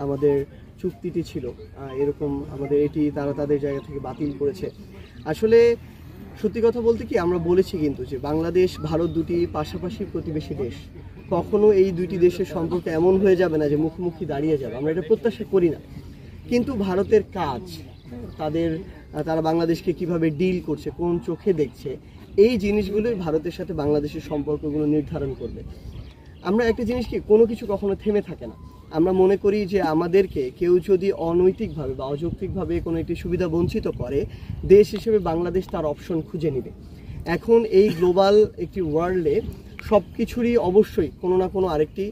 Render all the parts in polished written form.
আমাদের চুক্তিটি ছিল, এরকম আমাদের এটি তারা তাদের জায়গা থেকে বাতিল করেছে। আসলে সত্যি কথা বলতে কি, আমরা বলেছি কিন্তু যে বাংলাদেশ ভারত দুটি পাশাপাশি প্রতিবেশী দেশ, কখনো এই দুইটি দেশের সম্পর্ক এমন হয়ে যাবে না যে মুখোমুখি দাঁড়িয়ে যাবে, আমরা এটা প্রত্যাশা করি না। কিন্তু ভারতের কাজ, তারা বাংলাদেশকে কিভাবে ডিল করছে, কোন চোখে দেখছে, এই জিনিসগুলোই ভারতের সাথে বাংলাদেশের সম্পর্কগুলো নির্ধারণ করবে। আমরা একটা জিনিস কি, কোনো কিছু কখনো থেমে থাকে না। আমরা মনে করি যে আমাদেরকে কেউ যদি অনৈতিকভাবে বা অযৌক্তিকভাবে কোনো একটি সুবিধা বঞ্চিত করে, দেশ হিসেবে বাংলাদেশ তার অপশন খুঁজে নেবে। এখন এই গ্লোবাল একটি ওয়ার্ল্ডে সব কিছুরই অবশ্যই কোনো না কোনো আরেকটি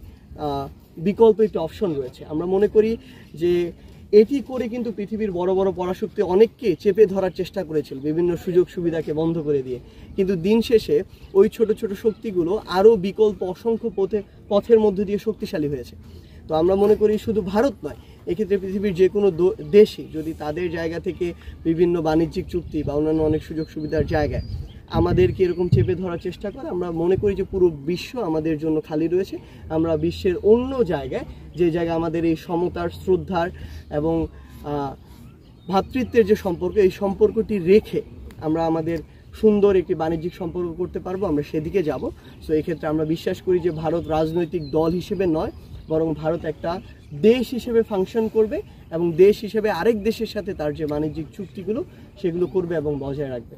বিকল্প একটি অপশন রয়েছে। আমরা মনে করি যে এটি করে কিন্তু পৃথিবীর বড় বড় পরাশক্তি অনেককে চেপে ধরার চেষ্টা করেছিল বিভিন্ন সুযোগ সুবিধাকে বন্ধ করে দিয়ে, কিন্তু দিন শেষে ওই ছোট ছোট শক্তিগুলো আরও বিকল্প অসংখ্য পথের মধ্য দিয়ে শক্তিশালী হয়েছে। তো আমরা মনে করি শুধু ভারত নয়, এক্ষেত্রে পৃথিবীর যে কোনো দেশই যদি তাদের জায়গা থেকে বিভিন্ন বাণিজ্যিক চুক্তি বা অন্যান্য অনেক সুযোগ সুবিধার জায়গায় আমাদেরকে এরকম চেপে ধরার চেষ্টা করে, আমরা মনে করি যে পুরো বিশ্ব আমাদের জন্য খালি রয়েছে। আমরা বিশ্বের অন্য জায়গায়, যে জায়গায় আমাদের এই সমতার, শ্রদ্ধার এবং ভ্রাতৃত্বের যে সম্পর্ক, এই সম্পর্কটি রেখে আমরা আমাদের সুন্দর একটি বাণিজ্যিক সম্পর্ক করতে পারবো, আমরা সেদিকে যাব। সো এক্ষেত্রে আমরা বিশ্বাস করি যে ভারত রাজনৈতিক দল হিসেবে নয়, বরং ভারত একটা দেশ হিসেবে ফাংশন করবে এবং দেশ হিসেবে আরেক দেশের সাথে তার যে বাণিজ্যিক চুক্তিগুলো সেগুলো করবে এবং বজায় রাখবে।